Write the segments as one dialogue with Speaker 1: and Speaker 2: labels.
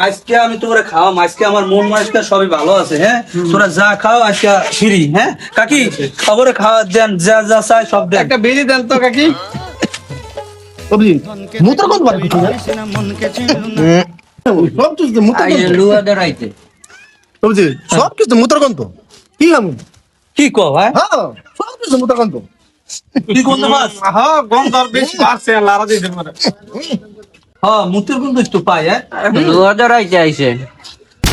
Speaker 1: আজকে আমি তোরে খাওয়াম, আজকে আমার মন মানসিকতা সবই ভালো আছে। হ্যাঁ, তোরা যা খাও আজকে ফ্রি। হ্যাঁ কাকি, খবরে খাওয়া দেন, যা যা চাই সব দেন।
Speaker 2: একটা বিড়ি দেন তো কাকি।
Speaker 3: মুতার কত বার কিছু সব কিছু মুতার কত
Speaker 4: লুয়া দাঁড়াইতে
Speaker 3: বুঝছি সব কিছু মুতার কত কি আমি
Speaker 1: কি কো ভাই?
Speaker 3: হ্যাঁ সব কিছু মুতার কত
Speaker 1: তুই কোন মাস?
Speaker 2: হ্যাঁ গন্ধ আর বেশ পারছে লারা দিতে পারে।
Speaker 1: হ্যাঁ, মুতের কিন্তু একটু পাই। হ্যাঁ,
Speaker 4: লুয়া দাঁড়াইতে আইছে।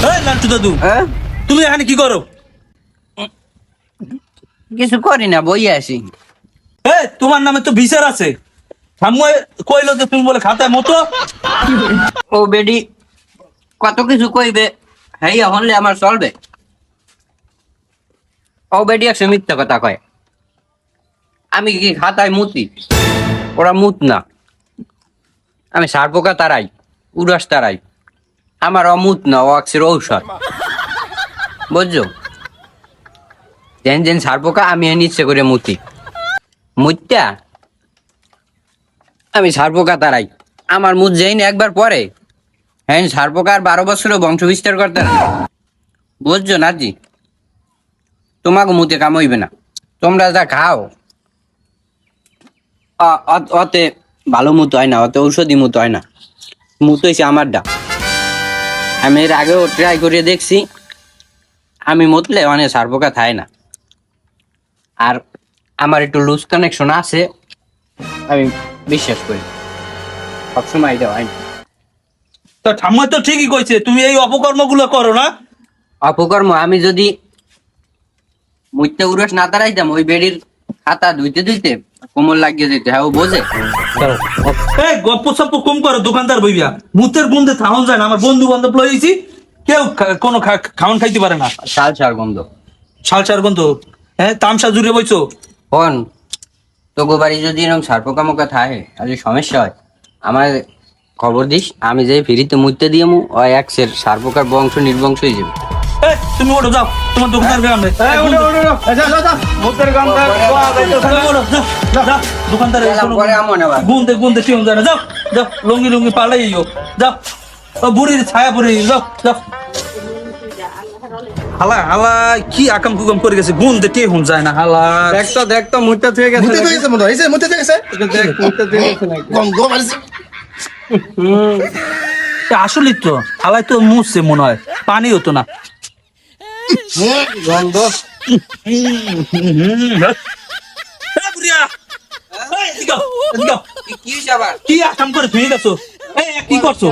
Speaker 1: এই লালটু দাদু,
Speaker 4: হ্যাঁ,
Speaker 1: তুমি এখানে কি করো?
Speaker 4: কিছু করি না, বই আসি।
Speaker 1: এই তোমার নামে তো বিচার আছে। ঠাম্মু কইলো যে তুমি বলে খাতায় মতো।
Speaker 4: ও বেডি কত কিছু কইবে, হ্যাঁ হলে আমার চলবে? ও বেডি একশো মিথ্যা কথা কয়। আমি কি খাতায় মুতি? ওরা মুত না। আমি সার পোকা তারাই, উড়াস তারাই। আমার অমুত না, ও অক্সের ঔষধ, বুঝছো? যেন যেন সার পোকা আমি নিচ্ছে করে মুতি। মুত্যা আমি সার পোকা তারাই। আমার মুত যেই না একবার পরে, হ্যাঁ সার পোকা আর 12 বছরও বংশ বিস্তার করতে না, বুঝছো নাজি? তোমাকে মুতে কাম হইবে না। তোমরা যা খাও অতে ভালো মুত হয় না, অত ঔষধি মুত হয় না। মুত হয়েছে আমারটা। আমি এর আগেও ট্রাই করে দেখছি, আমি মুতলে অনেক সার পোকা থাকে না। আর আমার একটু লুজ কানেকশন আছে, আমি বিশ্বাস করি সবসময় এটা হয় না।
Speaker 1: তো ঠাম্মা তো ঠিকই কইছে, তুমি এই অপকর্ম গুলো করো না।
Speaker 4: অপকর্ম আমি যদি মুইতে উড়াস না দাঁড়াইতাম, ওই বেডির খাতা ধুইতে ধুইতে কোমর লাগিয়ে যেতে। হ্যাঁ ও বোঝে।
Speaker 1: এই গপ্প সপ্প কম করো দোকানদার বইয়া। মুতের গন্ধে থাউন যায় না। আমার বন্ধু বান্ধব লইছি, কেউ কোনো খাওয়ান খাইতে পারে না।
Speaker 4: শাল ছাড় গন্ধ,
Speaker 1: শাল চার গন্ধ। হ্যাঁ, তামসা জুড়ে বইছো।
Speaker 4: হন তোগো বাড়ি যদি এরকম সার পোকা মোকা থাকে আর যদি সমস্যা হয় আমার খবর দিস। আমি যে ফ্রিতে মুইতে দিয়ে মু ওই একসের সার পোকার বংশ নির্বংশ হয়ে যাবে।
Speaker 1: এই তুমি ওঠো, যাও তোমার দোকানদার গ্রামে।
Speaker 2: এই ওঠো ওঠো ওঠো। যা যা যা মুতের গন্ধ
Speaker 1: দোকানদার
Speaker 4: পরে আমন আবার
Speaker 1: গুনতে গুনতে টিউন যায় না। যাও যাও, লুঙ্গি লুঙ্গি পালাই যাও। ও বুড়ির ছায়া বুড়ি, যাও যাও। হালা হালা কি আকাম কুকাম করে গেছে, গুনতে টিউন যায় না। হালা
Speaker 2: দেখ তো মুতে থেকে গেছে
Speaker 3: মুতে
Speaker 2: নাকি?
Speaker 3: গেছে মনে হয় মুতে গেছে
Speaker 2: দেখ মুতে থেকে গেছে নাকি?
Speaker 3: গন্ধ মারছে
Speaker 1: আসলেই তো হালাই তো মুছছে মনে হয়, পানি হতো না।
Speaker 2: গন্ধ
Speaker 1: কি আকাম করে ধুয়ে গেছো? কি করছো?